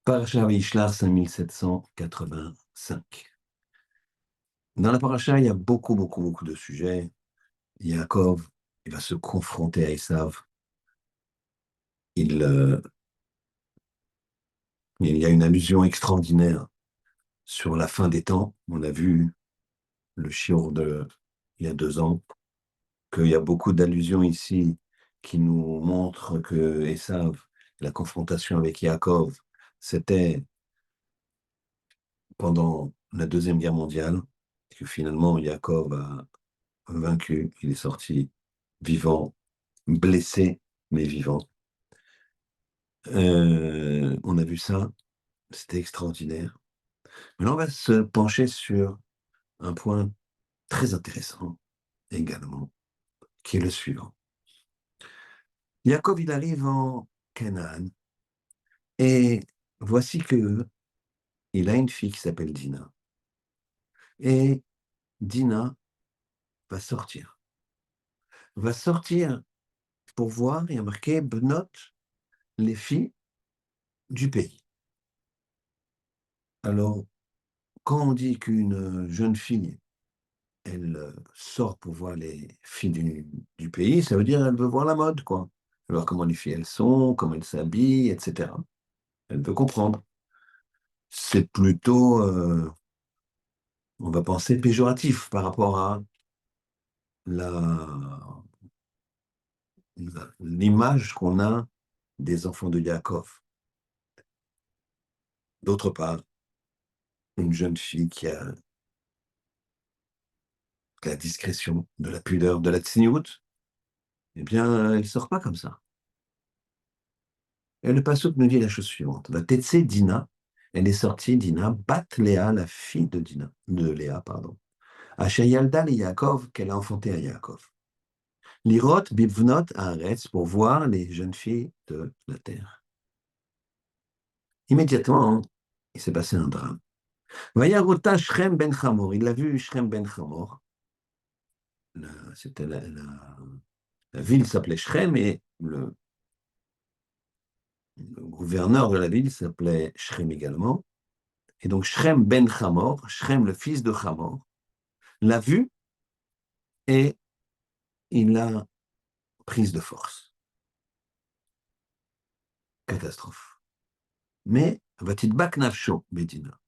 Parasha Vayishlach 5785. Dans la paracha, il y a beaucoup de sujets. Yaakov, il va se confronter à Esav. Il, euh, il y a une allusion extraordinaire sur la fin des temps. On a vu le shiur il y a 2 ans, qu'il y a beaucoup d'allusions ici qui nous montrent que Esav, la confrontation avec Yaakov, c'était pendant la Deuxième Guerre mondiale, et que finalement Yaakov a vaincu, il est sorti vivant, blessé, mais vivant. On a vu ça, c'était extraordinaire. Maintenant, on va se pencher sur un point très intéressant également, qui est le suivant. Yaakov, il arrive en Canaan, et voici que il a une fille qui s'appelle Dina. Et Dina va sortir. Va sortir pour voir, il y a marqué Bnot, les filles du pays. Alors, quand on dit qu'une jeune fille, elle sort pour voir les filles du pays, ça veut dire qu'elle veut voir la mode, quoi. Elle veut voir comment les filles elles sont, comment elles s'habillent, etc. Elle veut comprendre. C'est plutôt, on va penser, péjoratif par rapport à la, l'image qu'on a des enfants de Yaakov. D'autre part, une jeune fille qui a de la discrétion, de la pudeur, de la tsniout, eh bien, elle ne sort pas comme ça. Et le pasuk nous dit la chose suivante. Va Tetse Dina, elle est sortie, Dina, bat Léa, la fille de Dina, de Léa, pardon. Yalda et Yaakov, qu'elle a enfanté à Yaakov. Lirot bivnot haaretz, pour voir les jeunes filles de la terre. Immédiatement, il s'est passé un drame. Vayarota Shrem ben Chamor, il a vu Shrem ben Chamor. C'était la ville s'appelait Shrem et le gouverneur de la ville s'appelait Shrem également. Et donc Shrem ben Chamor, Shrem le fils de Chamor, l'a vu et il l'a prise de force. Catastrophe. Mais Vatidbak Nafsho, Medina,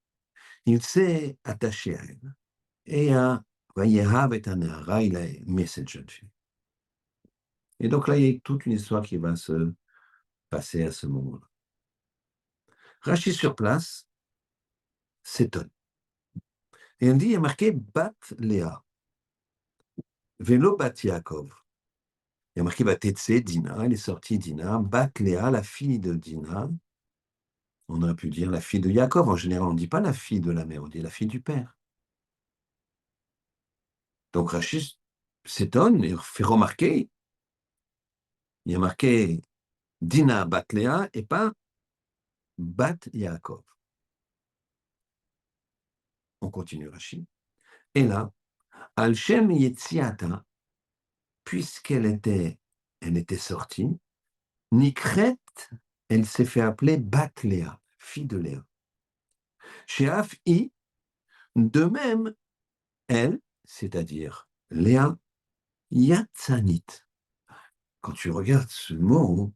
il s'est attaché à elle et à Vayehav et Anahara, il a aimé cette jeune fille. Et donc là, il y a toute une histoire qui va se passer à ce moment-là. Rachid sur place s'étonne. Et on dit, il y a marqué Bat Léa, Vélo Bat Yaakov. Il y a marqué Batetse Dina, elle est sortie Dina, Bat Léa, la fille de Dina. On aurait pu dire la fille de Yaakov. En général, on ne dit pas la fille de la mère, on dit la fille du père. Donc Rachid s'étonne et fait remarquer, il y a marqué Dina Bat Léa et pas Bat Yaakov. On continue Rachid. Et là, Al-Shem Yetziata, elle était sortie, Nikret, elle s'est fait appeler Bat Léa, fille de Léa. Chez Af'i, de même, elle, c'est-à-dire Léa, Yatzanit. Quand tu regardes ce mot,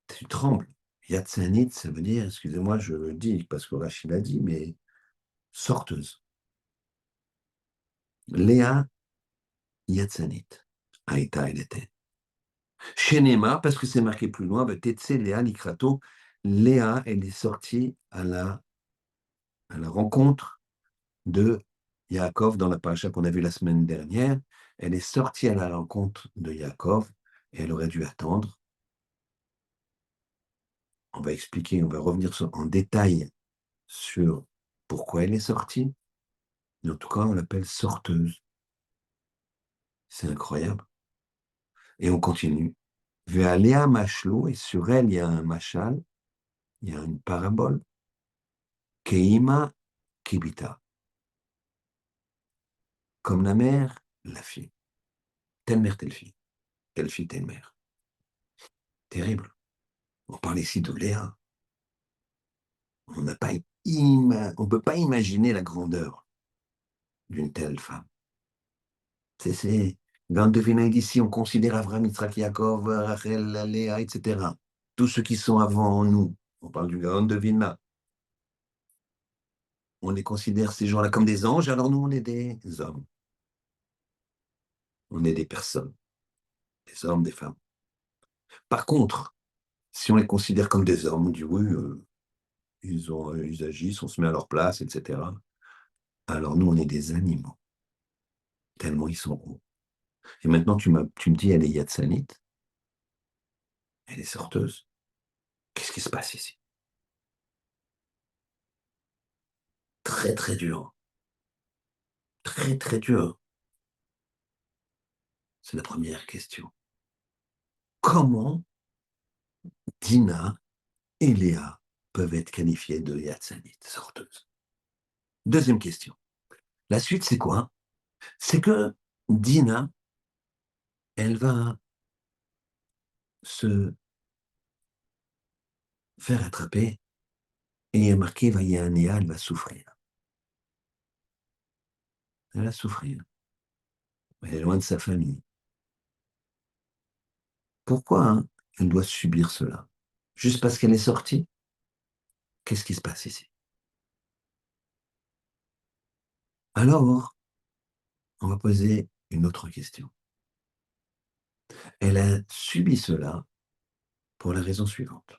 tu trembles. Yatzanit, ça veut dire, excusez-moi, je le dis parce que Rachid l'a dit, mais sorteuse. Léa Yatzanit. Aïta, elle était. Chez Nema, parce que c'est marqué plus loin, Tetse Léa Likrato, Léa, elle est sortie à la rencontre de Yaakov dans la paracha qu'on a vue la semaine dernière. Elle est sortie à la rencontre de Yaakov et elle aurait dû attendre. On va expliquer, on va revenir en détail sur pourquoi elle est sortie. Mais en tout cas, on l'appelle sorteuse. C'est incroyable. Et on continue. Ve'alea mashlo, et sur elle, il y a un machal, il y a une parabole. Keima kibita. Comme la mère, la fille. Telle mère, telle fille. Telle fille, telle mère. Terrible. On parle ici de Léa. On ne peut pas imaginer la grandeur d'une telle femme. Dans le devinez d'ici, on considère Abraham, Yitzhak, Yaakov, Rachel, Léa, etc. Tous ceux qui sont avant nous. On parle du Gaon de Vilna. On les considère, ces gens-là, comme des anges, alors nous, on est des hommes. On est des personnes, des hommes, des femmes. Par contre, si on les considère comme des hommes, on dit oui, ils agissent, on se met à leur place, etc. Alors nous, on est des animaux, tellement ils sont hauts. Et maintenant, tu me dis, elle est yatsanite, elle est sorteuse. Qu'est-ce qui se passe ici? Très, très dur. Très, très dur. C'est la première question. Comment Dina et Léa peuvent être qualifiées de yatsanite, sorteuses? Deuxième question. La suite, c'est quoi? C'est que Dina, elle va se faire attraper et il y a marqué Vayanéa, elle va souffrir. Elle va souffrir. Elle est loin de sa famille. Pourquoi elle doit subir cela? Juste parce qu'elle est sortie? Qu'est-ce qui se passe ici? Alors, on va poser une autre question. Elle a subi cela pour la raison suivante.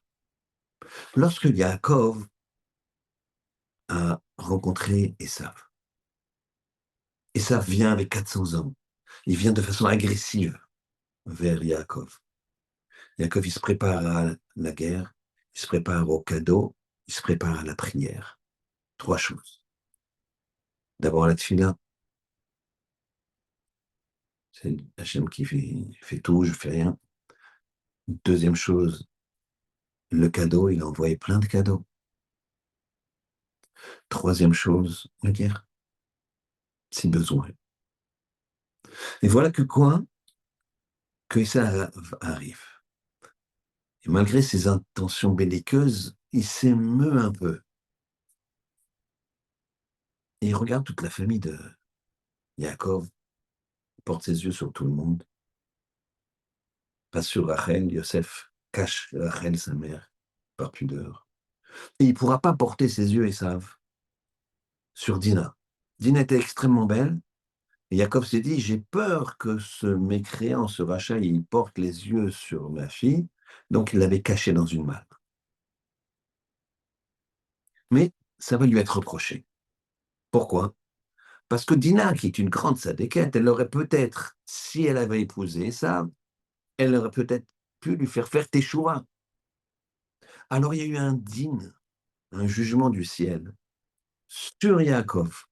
Lorsque Yaakov a rencontré Esav, Esav vient avec 400 hommes. Il vient de façon agressive vers Yaakov. Yaakov, il se prépare à la guerre, il se prépare au cadeau, il se prépare à la prière. Trois choses. D'abord la tefila, c'est Hachem qui fait tout, je fais rien. Deuxième chose, le cadeau, il a envoyé plein de cadeaux. Troisième chose, la guerre, si besoin. Et voilà que quoi? Que ça arrive. Et malgré ses intentions belliqueuses, il s'émeut un peu. Et il regarde toute la famille de Yaakov, porte ses yeux sur tout le monde, pas sur Rachel, Yosef cache Rachel, sa mère, par pudeur. Et il ne pourra pas porter ses yeux, et savent, sur Dina. Dina était extrêmement belle, et Yaakov s'est dit, j'ai peur que ce mécréant, ce rachat, il porte les yeux sur ma fille, donc il l'avait cachée dans une malle. Mais ça va lui être reproché. Pourquoi? Parce que Dina, qui est une grande sadéquette, elle aurait peut-être, si elle avait épousé ça, elle aurait peut-être pu lui faire teshuva. Alors il y a eu un din, un jugement du ciel sur Yaakov,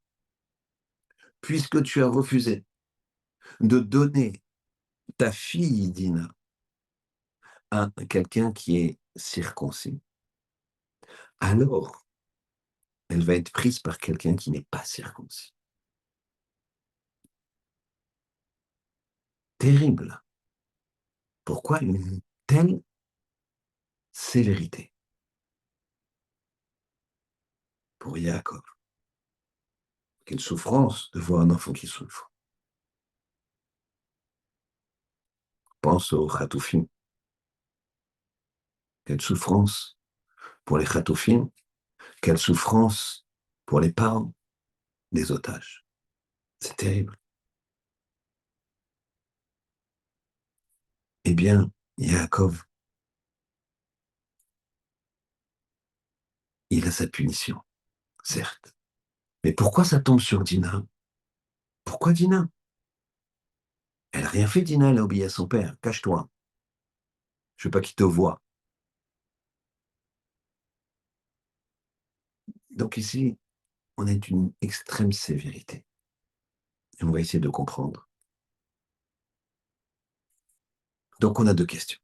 puisque tu as refusé de donner ta fille Dina à quelqu'un qui est circoncis, alors elle va être prise par quelqu'un qui n'est pas circoncis. Terrible. Pourquoi une telle sévérité pour Yaakov? Quelle souffrance de voir un enfant qui souffre. Pense aux Khatoufim. Quelle souffrance pour les Khatoufim. Quelle souffrance pour les parents des otages. C'est terrible. Eh bien, Yaakov, il a sa punition, certes. Mais pourquoi ça tombe sur Dina? Pourquoi Dina? Elle n'a rien fait, Dina, elle a obéi à son père. Cache-toi. Je veux pas qu'il te voie. Donc ici, on est d'une extrême sévérité. Et on va essayer de comprendre. Donc on a deux questions.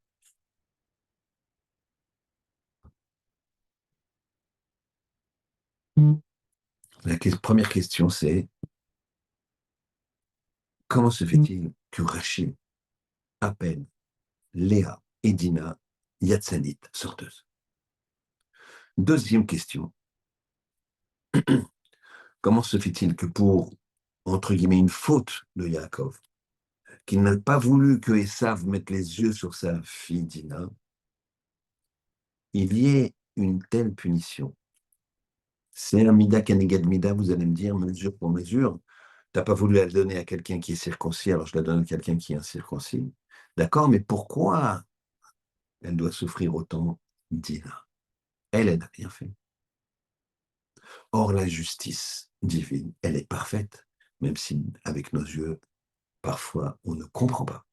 La première question, c'est comment se fait-il que Rachid appelle Léa et Dina Yatsanit, sorteuse? Deuxième question, Comment se fait-il que pour, entre guillemets, une faute de Yaakov, qu'il n'a pas voulu que Esav mette les yeux sur sa fille Dina, il y ait une telle punition? C'est un mida keneged mida, vous allez me dire, mesure pour mesure. Tu n'as pas voulu la donner à quelqu'un qui est circoncis, alors je la donne à quelqu'un qui est incirconcis. D'accord, mais pourquoi elle doit souffrir autant, Dina? Elle n'a rien fait. Or, la justice divine, elle est parfaite, même si, avec nos yeux, parfois, on ne comprend pas.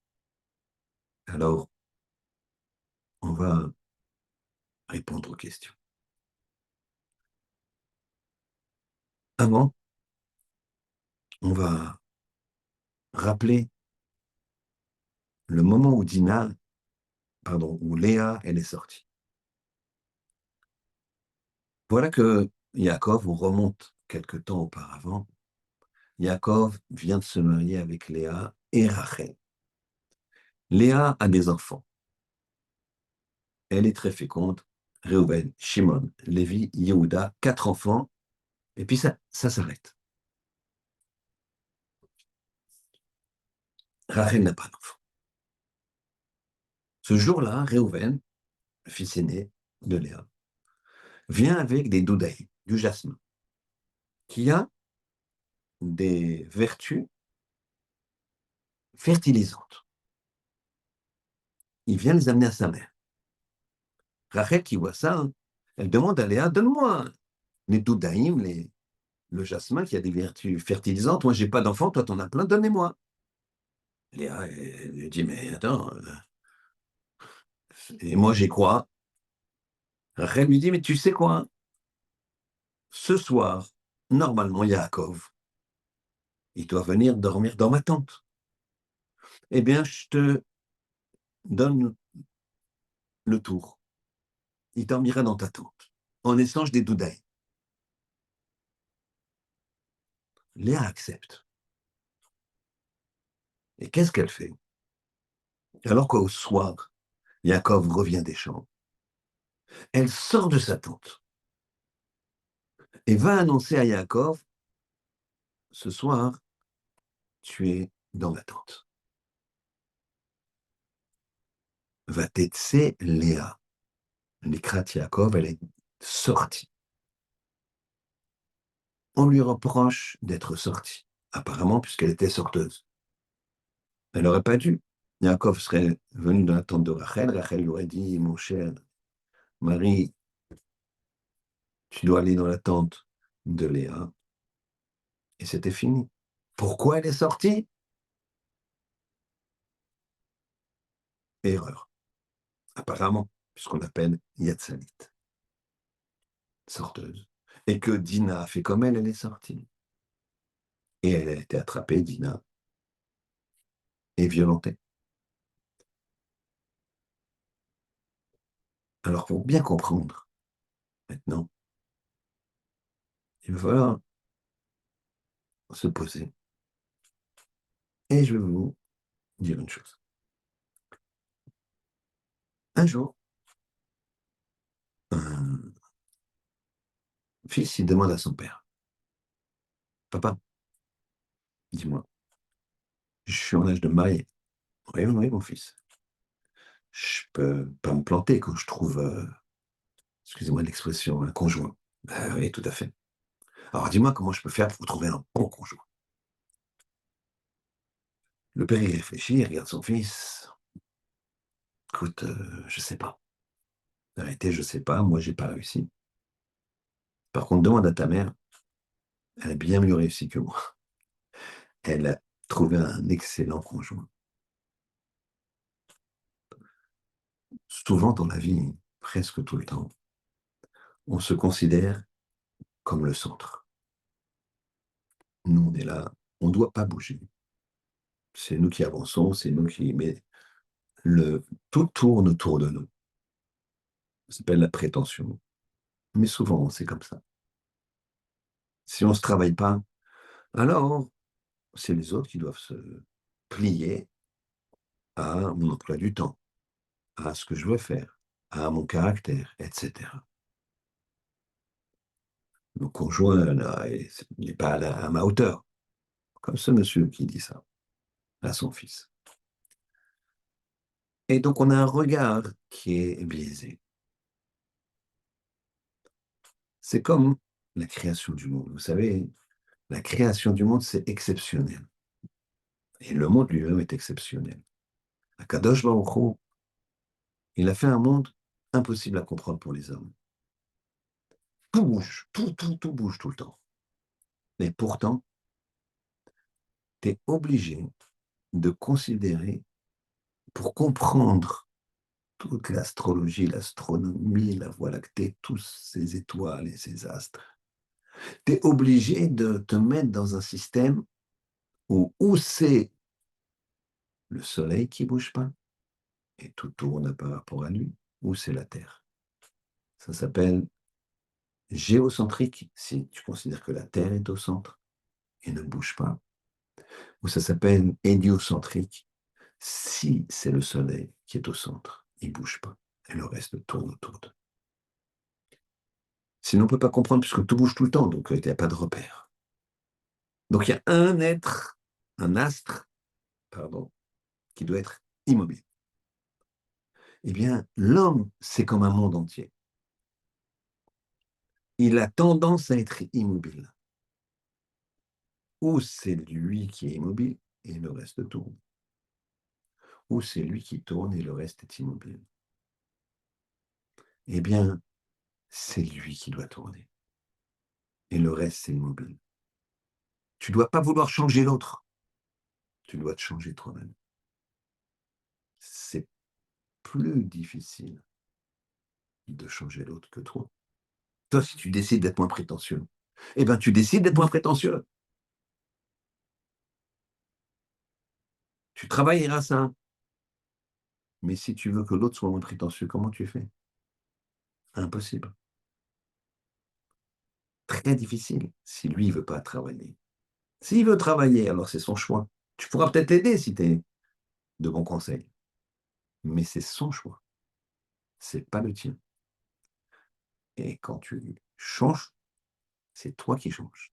Alors, on va répondre aux questions. Avant, on va rappeler le moment où où Léa, elle est sortie. Voilà que Yaakov, on remonte quelque temps auparavant, Yaakov vient de se marier avec Léa et Rachel. Léa a des enfants. Elle est très féconde. Réhouven, Shimon, Lévi, Yehuda, 4 enfants, et puis ça s'arrête. Rachel n'a pas d'enfant. Ce jour-là, Réhouven, le fils aîné de Léa, vient avec des doudaïs, du jasmin, qui a des vertus fertilisantes. Il vient les amener à sa mère. Rachel, qui voit ça, elle demande à Léa, donne-moi les doudaïm, le jasmin qui a des vertus fertilisantes. Moi, j'ai pas d'enfant, toi, t'en as plein, donnez-moi. Léa, elle dit, mais attends, et moi, j'y crois. Rachel lui dit, mais tu sais quoi? Ce soir, normalement, Yaakov, il doit venir dormir dans ma tente. Eh bien, je te donne le tour. Il dormira dans ta tente, en échange des doudailles. Léa accepte. Et qu'est-ce qu'elle fait? Alors qu'au soir, Yaakov revient des champs, elle sort de sa tente et va annoncer à Yaakov, ce soir, tu es dans ma tente. Va t'être Léa. L'Ikrat Yaakov, elle est sortie. On lui reproche d'être sortie, apparemment, puisqu'elle était sorteuse. Elle n'aurait pas dû. Yaakov serait venu dans la tente de Rachel. Rachel lui aurait dit, mon cher Marie, tu dois aller dans la tente de Léa. Et c'était fini. Pourquoi elle est sortie? Erreur. Apparemment, puisqu'on appelle Yatsalit, sorteuse. Et que Dina a fait comme elle est sortie. Et elle a été attrapée, Dina, et violentée. Alors, pour bien comprendre, maintenant, il va falloir se poser. Et je vais vous dire une chose. Un jour, un fils, il demande à son père, papa, dis-moi, je suis en âge de marier. Oui, oui, mon fils. Je peux pas me planter quand je trouve, excusez-moi l'expression, un conjoint. Oui, tout à fait. Alors dis-moi comment je peux faire pour trouver un bon conjoint. Le père, il réfléchit, il regarde son fils. Écoute, je sais pas. En vérité, je sais pas, moi, j'ai pas réussi. Par contre, demande à ta mère, elle a bien mieux réussi que moi. Elle a trouvé un excellent conjoint. Souvent dans la vie, presque tout le temps, on se considère comme le centre. Nous, on est là, on ne doit pas bouger. C'est nous qui avançons, c'est nous qui... Mais tout tourne autour de nous. Ça s'appelle la prétention. Mais souvent, c'est comme ça. Si on ne se travaille pas, alors c'est les autres qui doivent se plier à mon emploi du temps, à ce que je veux faire, à mon caractère, etc. le conjoint, là, il n'est pas à ma hauteur. Comme ce monsieur qui dit ça à son fils. Et donc, on a un regard qui est biaisé. C'est comme la création du monde. Vous savez, la création du monde, c'est exceptionnel. Et le monde lui-même est exceptionnel. Akadosh Baruch Hu, il a fait un monde impossible à comprendre pour les hommes. Tout bouge, tout bouge tout le temps. Mais pourtant, tu es obligé de considérer, pour comprendre toute l'astrologie, l'astronomie, la Voie lactée, tous ces étoiles et ces astres, tu es obligé de te mettre dans un système où c'est le Soleil qui ne bouge pas, et tout tourne par rapport à lui, ou c'est la Terre. Ça s'appelle géocentrique, si tu considères que la Terre est au centre et ne bouge pas, ou ça s'appelle héliocentrique, si c'est le Soleil qui est au centre, il ne bouge pas, et le reste tourne autour d'eux. Sinon, on ne peut pas comprendre, puisque tout bouge tout le temps, donc il n'y a pas de repère. Donc il y a un être, un astre, pardon, qui doit être immobile. Eh bien, l'homme, c'est comme un monde entier. Il a tendance à être immobile. Ou c'est lui qui est immobile et le reste tourne. Ou c'est lui qui tourne et le reste est immobile. Eh bien, c'est lui qui doit tourner. Et le reste, c'est immobile. Tu ne dois pas vouloir changer l'autre. Tu dois te changer toi-même. C'est plus difficile de changer l'autre que toi. Toi, si tu décides d'être moins prétentieux, eh bien, tu décides d'être moins prétentieux. Tu travailleras ça. Mais si tu veux que l'autre soit moins prétentieux, comment tu fais? Impossible. Très difficile si lui ne veut pas travailler. S'il veut travailler, alors c'est son choix. Tu pourras peut-être l'aider si tu es de bons conseils. Mais c'est son choix. C'est pas le tien. Et quand tu changes, c'est toi qui changes.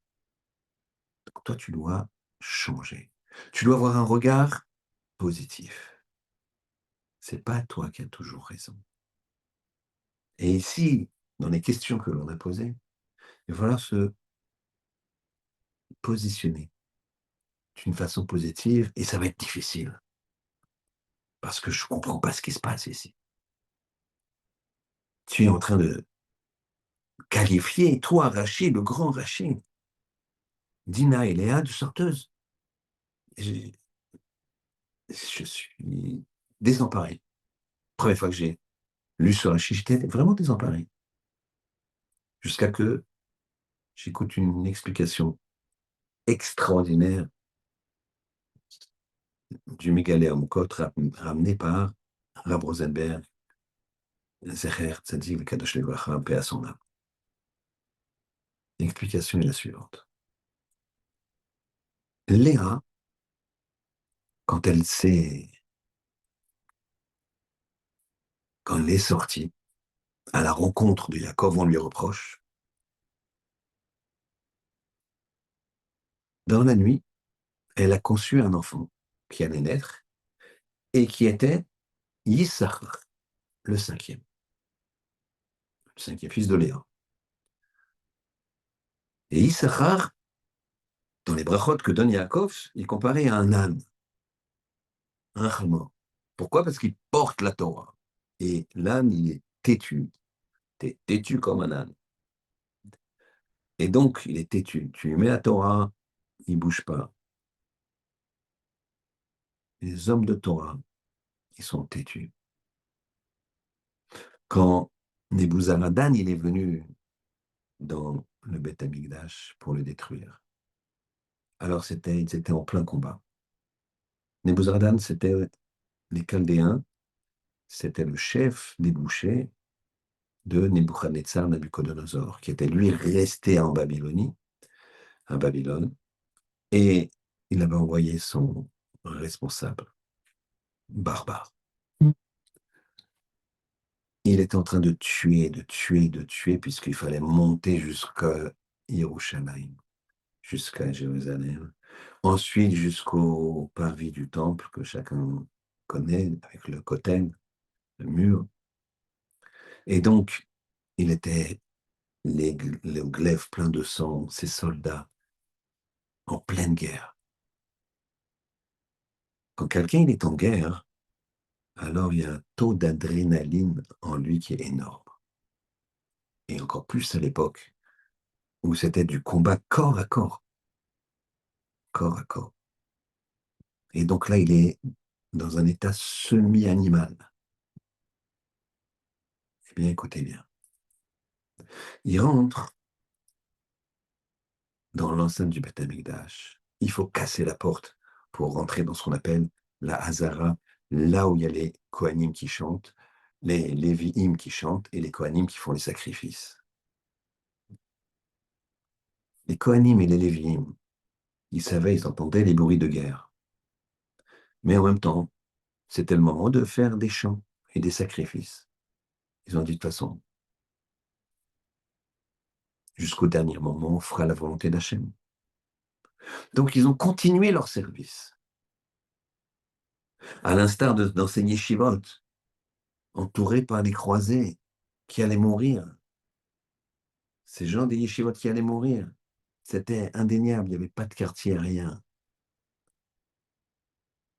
Donc toi, tu dois changer. Tu dois avoir un regard positif. C'est pas toi qui as toujours raison. Et ici, dans les questions que l'on a posées, il va falloir se positionner d'une façon positive et ça va être difficile. Parce que je ne comprends pas ce qui se passe ici. Tu es en train de qualifier, toi, Rachid, le grand Rachid, Dina et Léa de sorteuses. Je suis désemparé. Première fois que j'ai lu sur Rachid, j'étais vraiment désemparé. Jusqu'à que j'écoute une explication extraordinaire du Mégalé Amukot ramené par Rab Rosenberg, Zecher Tzadik V'Kadosh Levacha, paix à son âme. L'explication est la suivante. Léa, quand elle est sortie à la rencontre de Yaakov, on lui reproche, dans la nuit, elle a conçu un enfant qui allait naître et qui était Yissachar, le cinquième fils de Léa. Et Yissachar, dans les brachot que donne Yaakov, il comparait à un âne, un chamor. Pourquoi? Parce qu'il porte la Torah. Et l'âne, il est têtu. T'es têtu comme un âne. Et donc, il est têtu. Tu lui mets la Torah, il ne bouge pas. Les hommes de Torah, ils sont têtus. Quand Nebuzaradan, il est venu dans le Beth Amikdash pour le détruire, alors ils étaient en plein combat. Nebuzaradan, c'était les Chaldéens, c'était le chef des bouchers de Nebuchadnezzar Nabucodonosor, qui était lui resté en Babylonie, à Babylone, et il avait envoyé son responsable, barbare. Il était en train de tuer, puisqu'il fallait monter jusqu'à Yerushalayim, jusqu'à Jérusalem. Ensuite, jusqu'au parvis du temple que chacun connaît, avec le kotel, le mur. Et donc, il était le glaive plein de sang, ces soldats en pleine guerre. Quand quelqu'un est en guerre, alors il y a un taux d'adrénaline en lui qui est énorme. Et encore plus à l'époque où c'était du combat corps à corps, corps à corps. Et donc là, il est dans un état semi-animal. Eh bien, écoutez bien. Il rentre dans l'enceinte du Beth Amikdash. Il faut casser la porte pour rentrer dans ce qu'on appelle la Hazara, là où il y a les Kohanim qui chantent, les Lévi'im qui chantent et les Kohanim qui font les sacrifices. Les Kohanim et les Lévi'im, ils savaient, ils entendaient les bruits de guerre. Mais en même temps, c'était le moment de faire des chants et des sacrifices. Ils ont dit de toute façon, jusqu'au dernier moment, on fera la volonté d'Hachem. Donc ils ont continué leur service. À l'instar d'enseigner Shivot, entourés par les croisés qui allaient mourir. Ces gens des yeshivot qui allaient mourir, c'était indéniable, il n'y avait pas de quartier, rien.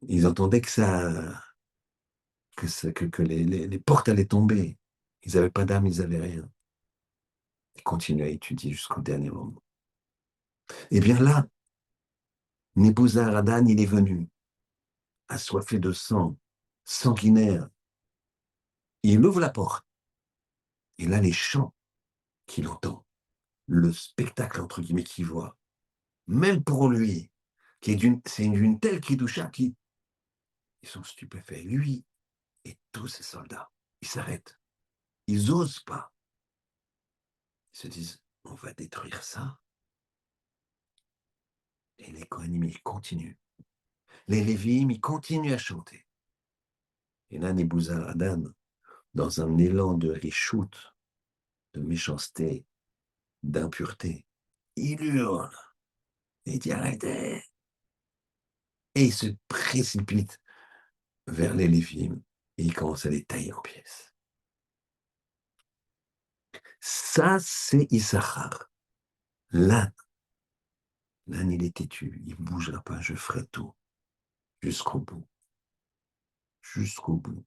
Ils entendaient que les portes allaient tomber. Ils n'avaient pas d'âme, ils n'avaient rien. Ils continuaient à étudier jusqu'au dernier moment. Et bien là, Nebuzaradan, il est venu, assoiffé de sang, sanguinaire. Il ouvre la porte. Et là, les chants qu'il entend, le spectacle, entre guillemets, qu'il voit, même pour lui, c'est une telle Kidusha qui, ils sont stupéfaits. Lui et tous ses soldats, ils s'arrêtent. Ils n'osent pas. Ils se disent, on va détruire ça. Et les Kohanim, ils continuent. Les Lévi'im, ils continuent à chanter. Et là, Nebuzaradan, dans un élan de richoute, de méchanceté, d'impureté, il hurle. Il dit, arrêtez. Et il se précipite vers les Lévi'im et il commence à les tailler en pièces. Ça, c'est Issachar. L'âne, il est têtu, il ne bougera pas, je ferai tout, jusqu'au bout. Jusqu'au bout.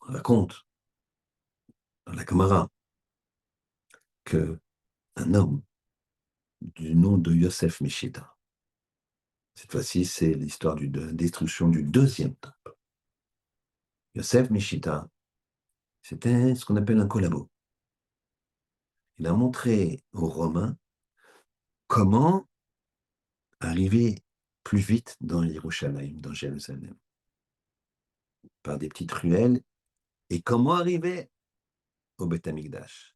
On raconte dans la Gemara qu'un homme du nom de Yosef Meshita, cette fois-ci, c'est l'histoire de la destruction du deuxième temple. Yosef Meshita, c'était ce qu'on appelle un collabo. Il a montré aux Romains comment arriver plus vite dans Yerushalayim, dans Jérusalem, par des petites ruelles, et comment arriver au Beth Amikdash,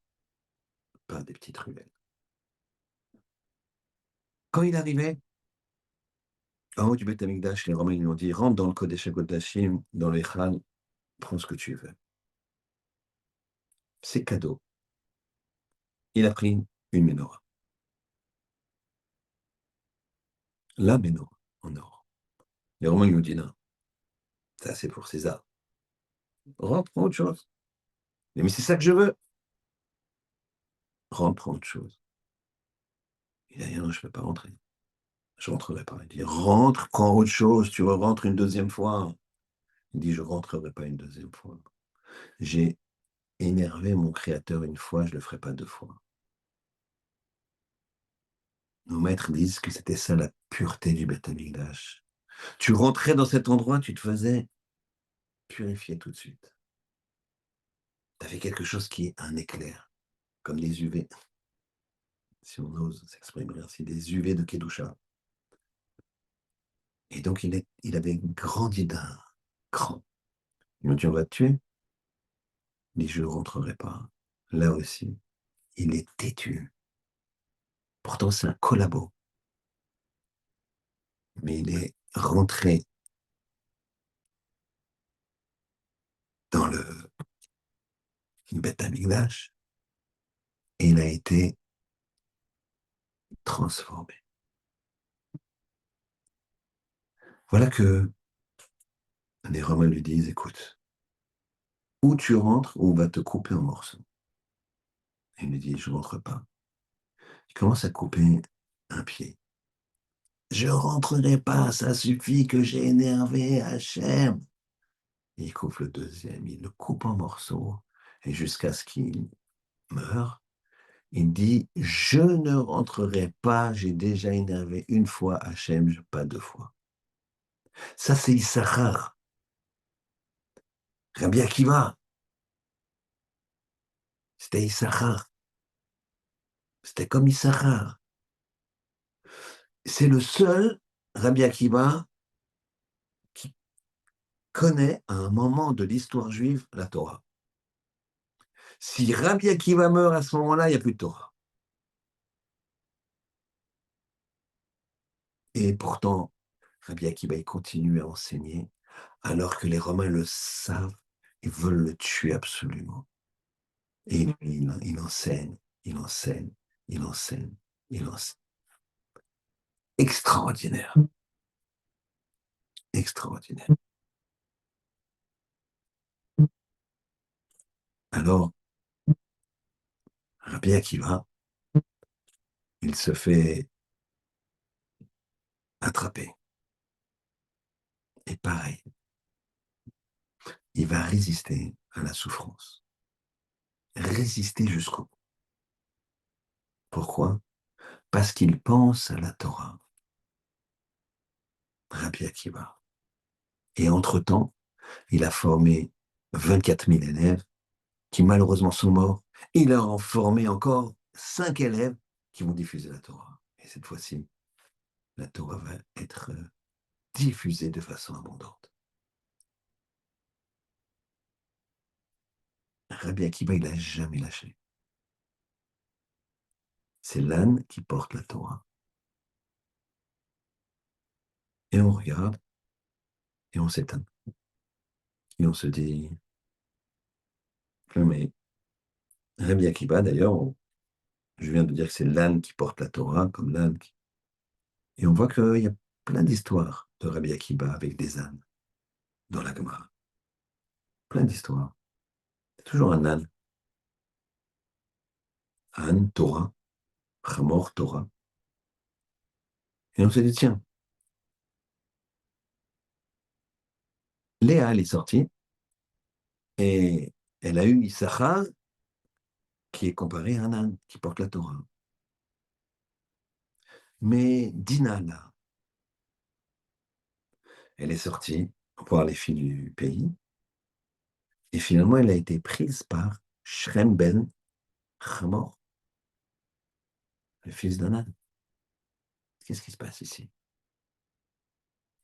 par des petites ruelles. Quand il arrivait en haut du Beth Amikdash, les Romains lui ont dit, rentre dans le Kodesh HaKodashim, dans les Chal, prends ce que tu veux. C'est cadeau. Il a pris une menorah. La menorah, en or. Les Romains lui ont dit, non, ça c'est pour César. Rentre, prends autre chose. Mais c'est ça que je veux. Rentre, prends autre chose. Il a dit, non, je ne peux pas rentrer. Je ne rentrerai pas. Il dit, rentre, prends autre chose, tu rentres une deuxième fois. Il dit, je ne rentrerai pas une deuxième fois. J'ai énervé mon Créateur une fois, je ne le ferai pas deux fois. Nos maîtres disent que c'était ça la pureté du Beth Amikdash. Tu rentrais dans cet endroit, tu te faisais purifier tout de suite. Tu avais quelque chose qui est un éclair, comme les UV, si on ose s'exprimer ainsi, des UV de Kedusha. Et donc, il avait grandi d'un cran. Ils m'ont dit, on va te tuer. Mais je ne rentrerai pas. Là aussi, il est têtu. Pourtant, c'est un collabo. Mais il est rentré dans le Beth Amikdash. et il a été transformé. Voilà que les Romains lui disent, écoute, ou tu rentres ou on va te couper en morceaux. Et il lui dit, je ne rentre pas. Il commence à couper un pied. Je rentrerai pas, ça suffit que j'ai énervé Hachem. Il coupe le deuxième, il le coupe en morceaux, et jusqu'à ce qu'il meure, il dit, je ne rentrerai pas, j'ai déjà énervé une fois Hachem, pas deux fois. Ça, c'est Issachar. Rabbi Akiva, c'était Issachar. C'était comme Issachar. C'est le seul Rabbi Akiva qui connaît à un moment de l'histoire juive la Torah. Si Rabbi Akiva meurt à ce moment-là, il n'y a plus de Torah. Et pourtant, Rabbi Akiva, il continue à enseigner, alors que les Romains le savent, ils veulent le tuer absolument. Et lui, il enseigne, il enseigne, il enseigne, il enseigne. Extraordinaire, extraordinaire. Alors, Rabbi Akiva, il se fait attraper. Et pareil, il va résister à la souffrance. Résister jusqu'au bout. Pourquoi? Parce qu'il pense à la Torah. Rabbi Akiva. Et entre-temps, il a formé 24 000 élèves qui malheureusement sont morts. Il a en formé encore 5 élèves qui vont diffuser la Torah. Et cette fois-ci, la Torah va être diffusée de façon abondante. Rabbi Akiva, il n'a jamais lâché. C'est l'âne qui porte la Torah. Et on regarde et on s'éteint. Et on se dit, mais Rabbi Akiva, d'ailleurs, je viens de dire que c'est l'âne qui porte la Torah, comme l'âne. Et on voit qu'il y a plein d'histoires de Rabbi Akiva avec des ânes dans la Gemara. Plein d'histoires. C'est toujours un âne. Âne, Torah, Hamor, Torah. Et on s'est dit, tiens, Léa, elle est sortie et elle a eu Issachar qui est comparé à un âne qui porte la Torah. Mais Dina, là, elle est sortie pour voir les filles du pays et finalement, elle a été prise par Shrem ben Hamor, le fils d'un âne. Qu'est-ce qui se passe ici?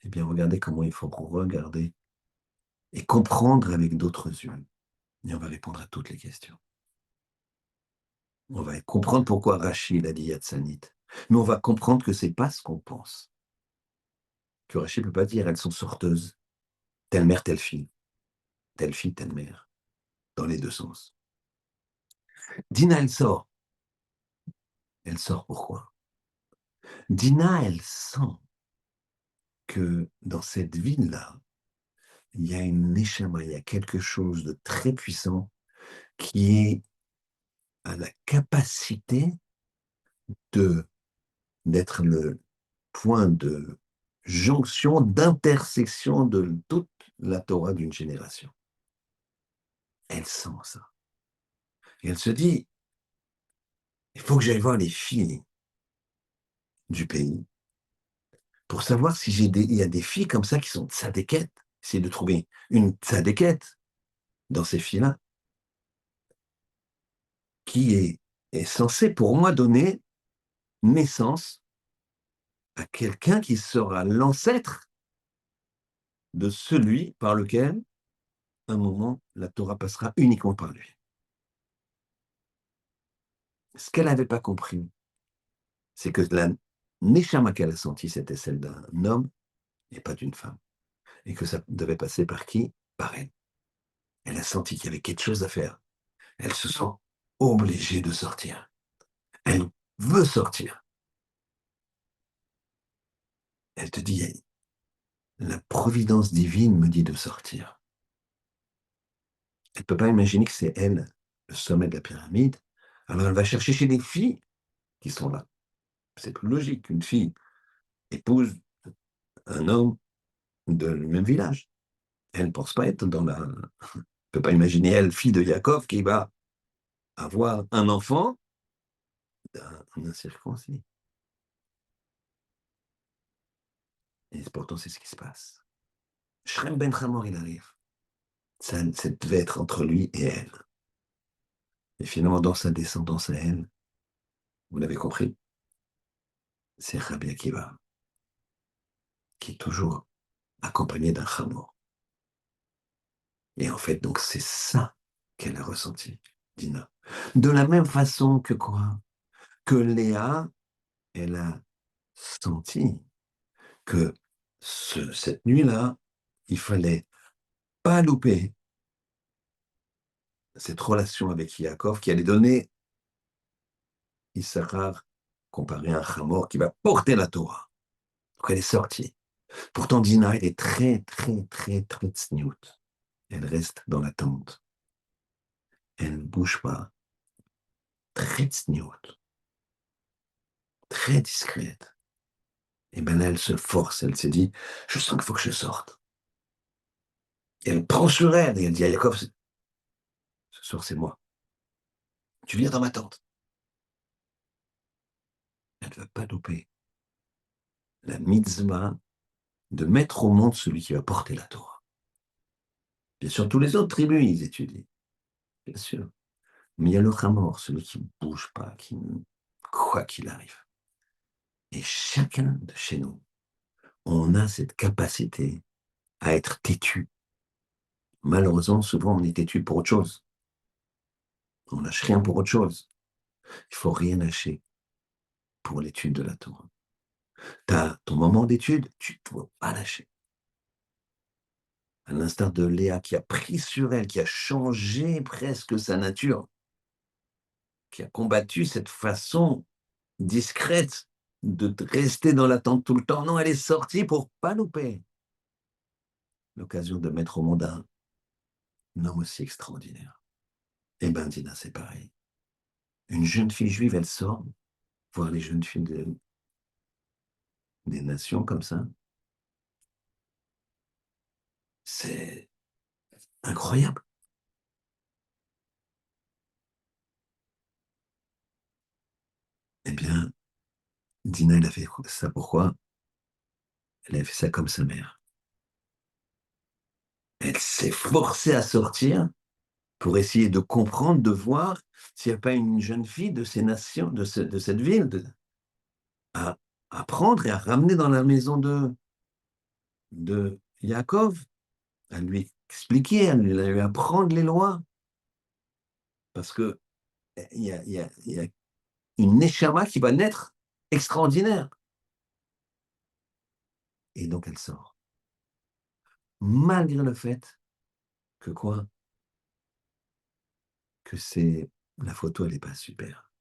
Eh bien, regardez comment il faut regarder et comprendre avec d'autres yeux. Et on va répondre à toutes les questions. On va comprendre pourquoi Rachid a dit Yatsanit. Mais on va comprendre que ce n'est pas ce qu'on pense. Que Rachid ne peut pas dire elles sont sorteuses. Telle mère, telle fille. Telle fille, telle mère. Dans les deux sens. Dina, elle sort. Elle sort pourquoi? Dina, elle sent que dans cette ville-là, il y a une neshama, il y a quelque chose de très puissant qui est à la capacité d'être le point de jonction, d'intersection de toute la Torah d'une génération. Elle sent ça. Et elle se dit, il faut que j'aille voir les filles du pays pour savoir si il y a des filles comme ça qui sont tzadékettes. Essayer de trouver une tzadékette dans ces filles-là qui est censée pour moi donner naissance à quelqu'un qui sera l'ancêtre de celui par lequel, à un moment, la Torah passera uniquement par lui. Ce qu'elle n'avait pas compris, c'est que la neshama qu'elle a sentie, c'était celle d'un homme et pas d'une femme. Et que ça devait passer par qui? Par elle. Elle a senti qu'il y avait quelque chose à faire. Elle se sent obligée de sortir. Elle veut sortir. Elle te dit, la providence divine me dit de sortir. Elle ne peut pas imaginer que c'est elle, le sommet de la pyramide. Alors elle va chercher chez les filles qui sont là. C'est plus logique qu'une fille épouse un homme de le même village. Elle ne pense pas être dans la... Elle ne peut pas imaginer, elle, fille de Yaakov, qui va avoir un enfant d'un incirconcis. Et pourtant, c'est ce qui se passe. Shrem Ben Hamor, il arrive. Ça devait être entre lui et elle. Et finalement, dans sa descendance à elle, vous l'avez compris, c'est Rabbi Akiva, qui est toujours accompagné d'un Hamor. Et en fait, donc, c'est ça qu'elle a ressenti, Dina. De la même façon que quoi? Que Léa, elle a senti que cette nuit-là, il fallait pas louper cette relation avec Yaakov qui allait donner Issachar comparé à un Hamor qui va porter la Torah. Donc elle est sortie. Pourtant, Dina, elle est très, très, très, très tsniout. Elle reste dans la tente. Elle ne bouge pas. Très tsniout. Très discrète. Et bien là, elle se force. Elle s'est dit, je sens qu'il faut que je sorte. Et elle prend sur elle et elle dit à Yaakov, ce soir, c'est moi. Tu viens dans ma tente. Elle ne veut pas louper la mitzvah de mettre au monde celui qui va porter la Torah. Bien sûr, tous les autres tribus, ils étudient. Bien sûr. Mais il y a le Hamor, celui qui ne bouge pas, quoi qu'il arrive. Et chacun de chez nous, on a cette capacité à être têtu. Malheureusement, souvent, on est têtu pour autre chose. On lâche rien pour autre chose. Il faut rien lâcher pour l'étude de la Torah. Tu as ton moment d'étude, tu ne dois pas lâcher. À l'instar de Léa qui a pris sur elle, qui a changé presque sa nature, qui a combattu cette façon discrète de rester dans l'attente tout le temps. Non, elle est sortie pour pas louper l'occasion de mettre au monde un homme aussi extraordinaire. Et ben Dina, c'est pareil. Une jeune fille juive, elle sort voir les jeunes filles des nations comme ça. C'est incroyable. Eh bien, Dina, elle a fait ça pourquoi? Elle a fait ça comme sa mère. Elle s'est forcée à sortir pour essayer de comprendre, de voir s'il n'y a pas une jeune fille de ces nations, de cette ville, à, à prendre et à ramener dans la maison de Yaakov, à lui expliquer, à lui apprendre les lois. Parce que il y a une Neshama qui va naître extraordinaire. Et donc elle sort. Malgré le fait que quoi? Que la photo, elle n'est pas super.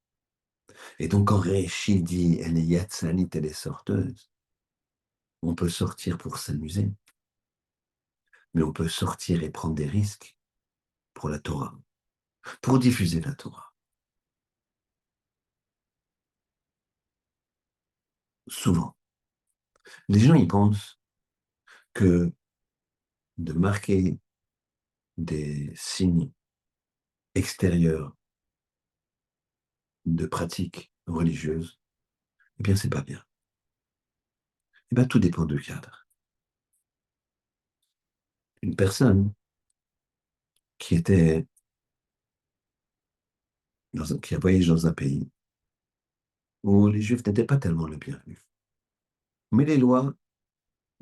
Et donc quand Réchi dit, elle est yatzanit, elle est sorteuse, on peut sortir pour s'amuser, mais on peut sortir et prendre des risques pour la Torah, pour diffuser la Torah. Souvent. Les gens, ils pensent que de marquer des signes extérieurs de pratiques religieuses, eh bien, c'est pas bien. Eh bien, tout dépend du cadre. Une personne qui a voyagé dans un pays où les Juifs n'étaient pas tellement le bienvenu, mais les lois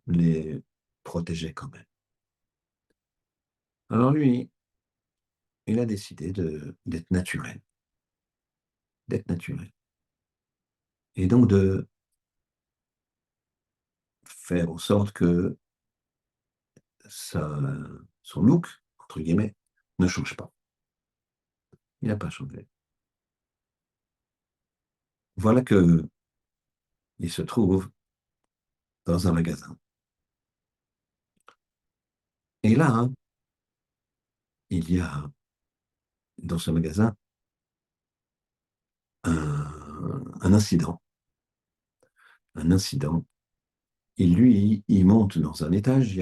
les protégeaient quand même. Alors lui, il a décidé d'être naturel, d'être naturel. Et donc de faire en sorte que son look, entre guillemets, ne change pas. Il n'a pas changé. Voilà que il se trouve dans un magasin. Et là, hein, il y a dans ce magasin un incident. Un incident. Et lui, il monte dans un étage,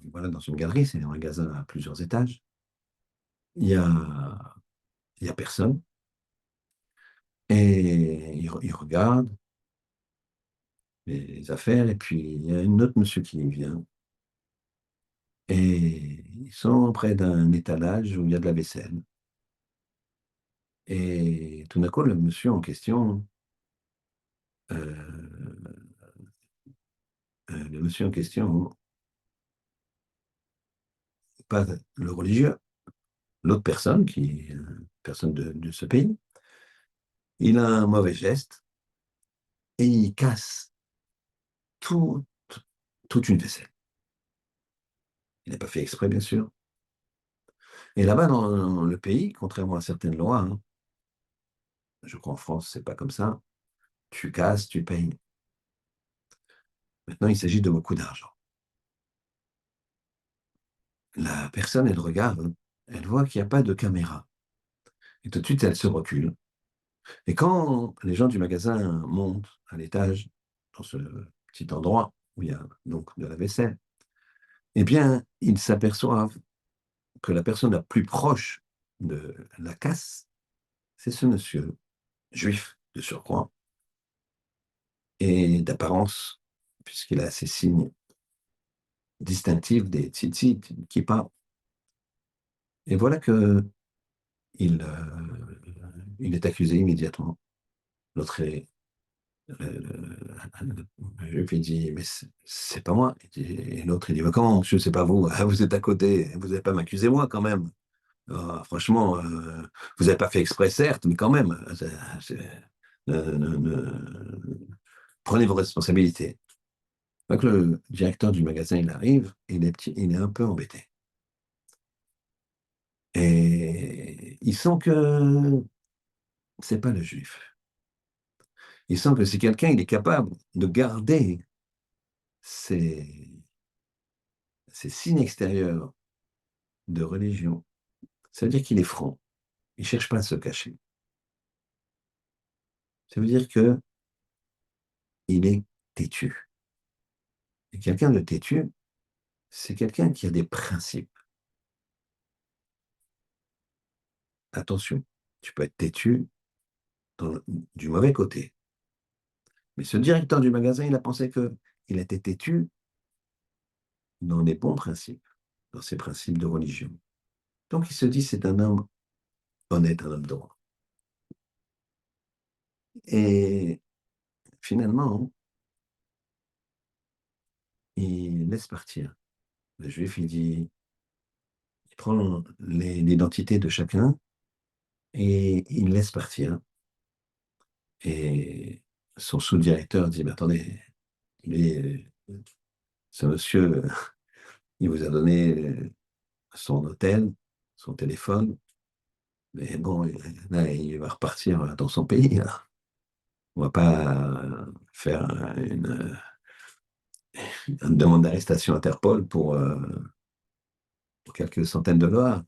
voilà, dans une galerie, c'est un magasin à plusieurs étages. Il y a, il y a personne. Et il regarde les affaires, et puis il y a un autre monsieur qui vient. Et ils sont près d'un étalage où il y a de la vaisselle. Et tout d'un coup, euh, le monsieur en question, pas le religieux, l'autre personne, qui est personne de ce pays, il a un mauvais geste et il casse tout, toute une vaisselle. Il n'a pas fait exprès, bien sûr. Et là-bas, dans le pays, contrairement à certaines lois, hein, je crois en France, c'est pas comme ça. Tu casses, tu payes. Maintenant, il s'agit de beaucoup d'argent. La personne, elle regarde, hein, elle voit qu'il n'y a pas de caméra. Et tout de suite, elle se recule. Et quand les gens du magasin montent à l'étage, dans ce petit endroit où il y a donc de la vaisselle, eh bien, ils s'aperçoivent que la personne la plus proche de la casse, c'est ce monsieur, juif de surcroît, et d'apparence, puisqu'il a ces signes distinctifs des tzitzit, qui parlent. Et voilà que il est accusé immédiatement. L'autre est, le juif, il dit, mais c'est pas moi. Et l'autre, il dit, mais comment, monsieur, c'est pas vous? Ah, vous êtes à côté, vous n'allez pas m'accuser moi quand même. Ah, franchement, vous n'avez pas fait exprès, certes, mais quand même, prenez vos responsabilités. Donc le directeur du magasin, il arrive, il est un peu embêté. Et il sent que c'est pas le juif. Il sent que si quelqu'un il est capable de garder ses, ses signes extérieurs de religion, ça veut dire qu'il est franc. Il ne cherche pas à se cacher. Ça veut dire que il est têtu. Et quelqu'un de têtu, c'est quelqu'un qui a des principes. Attention, tu peux être têtu du mauvais côté. Mais ce directeur du magasin, il a pensé que il était têtu dans les bons principes, dans ses principes de religion. Donc il se dit, c'est un homme honnête, un homme droit. Et finalement, il laisse partir. Le juif, il dit, il prend l'identité de chacun et il laisse partir. Et son sous-directeur dit, mais attendez, mais, ce monsieur, il vous a donné son hôtel, son téléphone, mais bon, là, il va repartir dans son pays, là. On va pas faire une demande d'arrestation Interpol pour quelques centaines de dollars.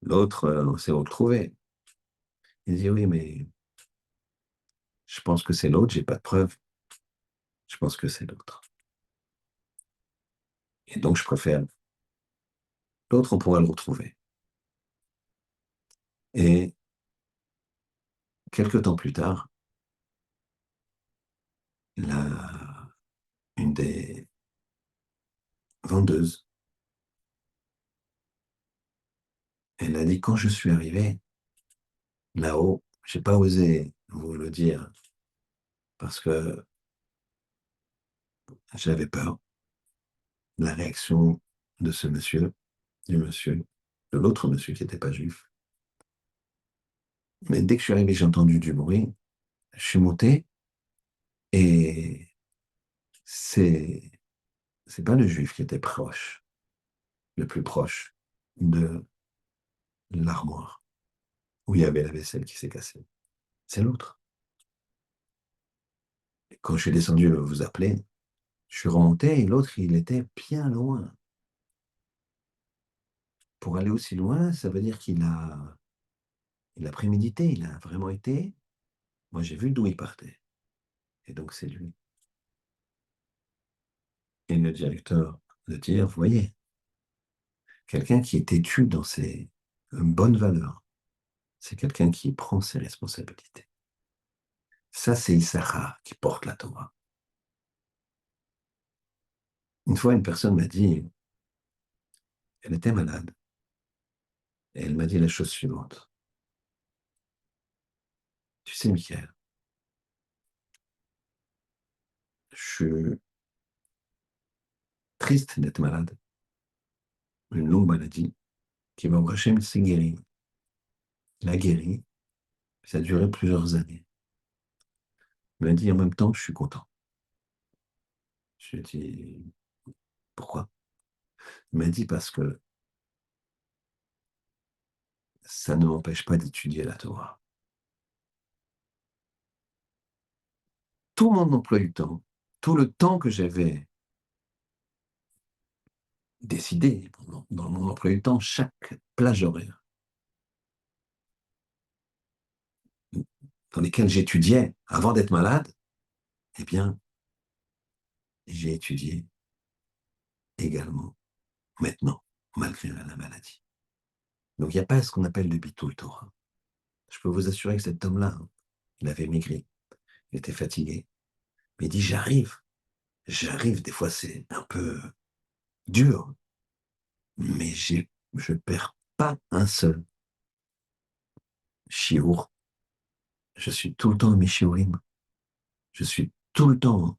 L'autre, on s'est retrouvé. Il dit, oui, mais je pense que c'est l'autre, j'ai pas de preuves. Je pense que c'est l'autre. Et donc, je préfère l'autre, on pourra le retrouver. Et quelques temps plus tard, une des vendeuses, elle a dit, quand je suis arrivé là-haut, j'ai pas osé vous le dire parce que j'avais peur de la réaction de ce monsieur, du monsieur, de l'autre monsieur qui n'était pas juif. Mais dès que je suis arrivé, j'ai entendu du bruit, je suis monté et c'est c'est pas le juif qui était proche, le plus proche de l'armoire où il y avait la vaisselle qui s'est cassée. c'est l'autre. Quand je suis descendu vous appeler, je suis remonté et l'autre, il était bien loin. Pour aller aussi loin, ça veut dire il a prémédité, il a vraiment été. Moi, j'ai vu d'où il partait. Et donc, c'est lui. Et le directeur de dire, vous voyez, quelqu'un qui est têtu dans ses bonnes valeurs, c'est quelqu'un qui prend ses responsabilités. Ça, c'est Issachar qui porte la Torah. Une fois, une personne m'a dit, elle était malade, et elle m'a dit la chose suivante. Tu sais, Michael, je suis triste d'être malade, une longue maladie, qui m'a Hachem s'est guéri. Il a guéri, ça a duré plusieurs années. Il m'a dit en même temps, je suis content. Je lui ai dit, pourquoi? Il m'a dit parce que ça ne m'empêche pas d'étudier la Torah. Tout mon emploi du temps, tout le temps que j'avais décidé dans mon emploi du temps, chaque plage horaire dans lesquelles j'étudiais avant d'être malade, eh bien, j'ai étudié également maintenant, malgré la maladie. Donc, il n'y a pas ce qu'on appelle le bitul Torah. Je peux vous assurer que cet homme-là, il avait maigri, il était fatigué. Mais il dit, j'arrive, des fois c'est un peu dur, mais je ne perds pas un seul chiour. Je suis tout le temps à mes shiurim. Je suis tout le temps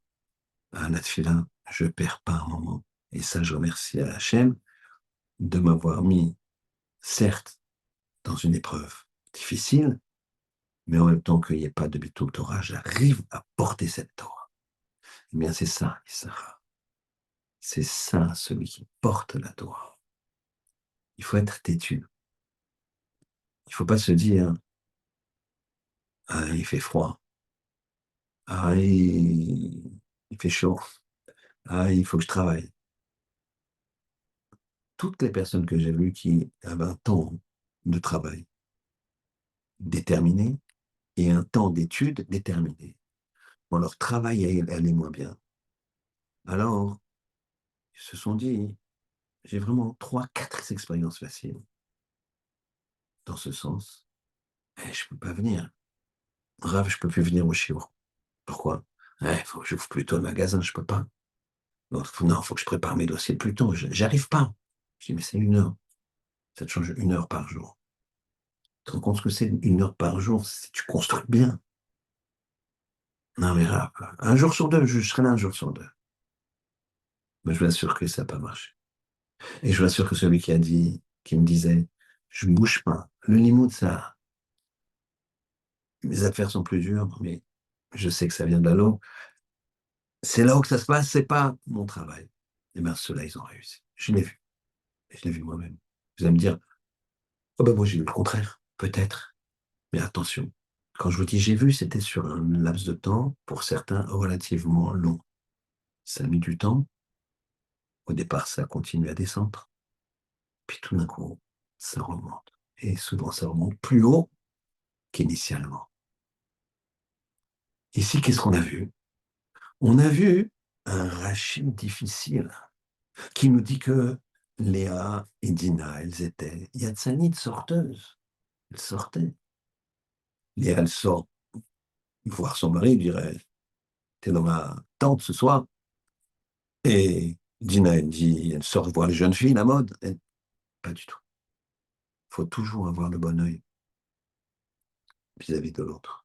à la tefila. Je ne perds pas un moment. Et ça, je remercie à Hachem de m'avoir mis, certes, dans une épreuve difficile, mais en même temps qu'il n'y ait pas de bitul Torah, j'arrive à porter cette Torah. Eh bien, c'est ça, Issachar. C'est ça, celui qui porte la Torah. Il faut être têtu. Il ne faut pas se dire, ah, il fait froid. Ah, il fait chaud. Ah, il faut que je travaille. Toutes les personnes que j'ai vues qui avaient un temps de travail déterminé et un temps d'étude déterminé, bon, leur travail allait moins bien. Alors, ils se sont dit, j'ai vraiment 3, 4 expériences faciles dans ce sens. Et je ne peux pas venir. Rav, je ne peux plus venir au chiot. Pourquoi? Faut que j'ouvre plutôt le magasin, je ne peux pas. Non, faut que je prépare mes dossiers plus tôt. J'arrive pas. Je dis, mais c'est 1 heure. Ça te change 1 heure par jour. Tu te rends compte ce que c'est 1 heure par jour si tu construis bien? Non, mais là, un jour sur deux, je serai là un jour sur deux. Mais je vous assure que ça n'a pas marché. Et je vous assure que celui qui me disait, je ne bouge pas. Le limoud, ça, mes affaires sont plus dures, mais je sais que ça vient de là-haut. C'est là où que ça se passe, c'est pas mon travail. Eh bien, ceux-là, ils ont réussi. Je l'ai vu. Et je l'ai vu moi-même. Vous allez me dire, oh ben moi j'ai vu le contraire, peut-être. Mais attention, quand je vous dis j'ai vu, c'était sur un laps de temps, pour certains, relativement long. Ça a mis du temps. Au départ, ça continue à descendre. Puis tout d'un coup, ça remonte. Et souvent, ça remonte plus haut qu'initialement. Ici, qu'est-ce qu'on a vu? On a vu un rachis difficile qui nous dit que Léa et Dina, elles étaient yatzanites sorteuses. Elles sortaient. Léa, elle sort voir son mari, dirait, t'es dans ma tente ce soir. Et Dina, elle dit, elle sort voir les jeunes filles, la mode. Pas du tout. Il faut toujours avoir le bon œil vis-à-vis de l'autre.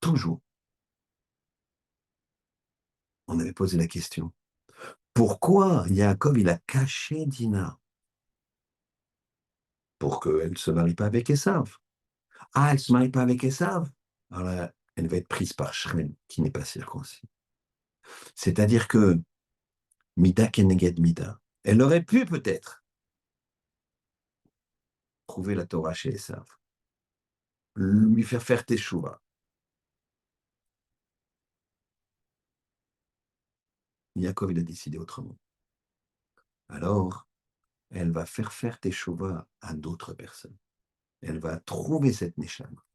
Toujours. On avait posé la question. Pourquoi Yaakov, il a caché Dina? Pour qu'elle ne se marie pas avec Esav. Ah, elle ne se marie pas avec Esav? Alors là, elle va être prise par Shrem, qui n'est pas circoncis. C'est-à-dire que Mida Keneged Mida, elle aurait pu peut-être trouver la Torah chez Esav. lui faire faire teshuva. Yaakov, il a décidé autrement. Alors, elle va faire teshuva à d'autres personnes. Elle va trouver cette neshama.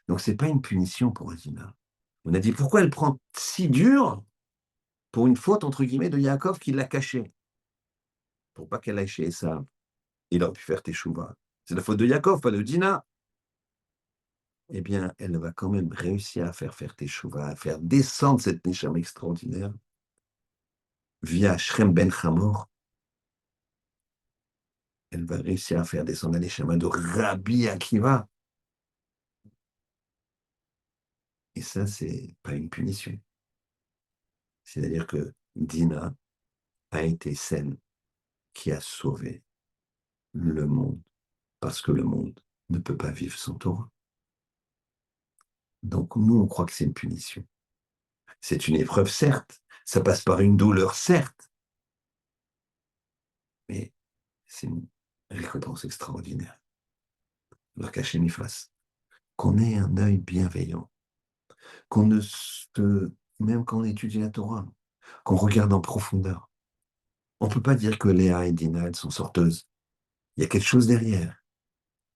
Donc, ce n'est pas une punition pour Azina. On a dit, pourquoi elle prend si dur pour une faute, entre guillemets, de Yaakov qui l'a cachée? Pour pas qu'elle aille chez Esav. Il aurait pu faire teshuva. C'est la faute de Yaakov, pas de Dina. Eh bien, elle va quand même réussir à faire teshuva, à faire descendre cette neshama extraordinaire via Shrem ben Hamor. Elle va réussir à faire descendre la neshama de Rabbi Akiva. Et ça, c'est pas une punition. C'est-à-dire que Dina a été celle qui a sauvé le monde, parce que le monde ne peut pas vivre sans Torah. Donc nous, on croit que c'est une punition. C'est une épreuve, certes. Ça passe par une douleur, certes. Mais c'est une récompense extraordinaire. Alors qu'Hachem y fasse. Qu'on ait un œil bienveillant. Qu'on ne se... Même quand on étudie la Torah, qu'on regarde en profondeur. On ne peut pas dire que Léa et Dina, elles sont sorteuses. Il y a quelque chose derrière.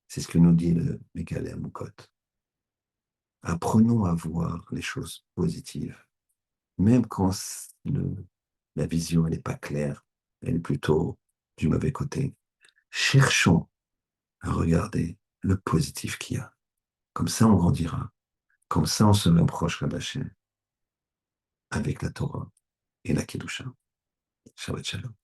C'est ce que nous dit le Mégalé Moukot. Apprenons à voir les choses positives, même quand la vision n'est pas claire, elle est plutôt du mauvais côté. Cherchons à regarder le positif qu'il y a. Comme ça, on grandira. Comme ça, on se rapprochera d'Hachem avec la Torah et la Kedusha. Shabbat Shalom.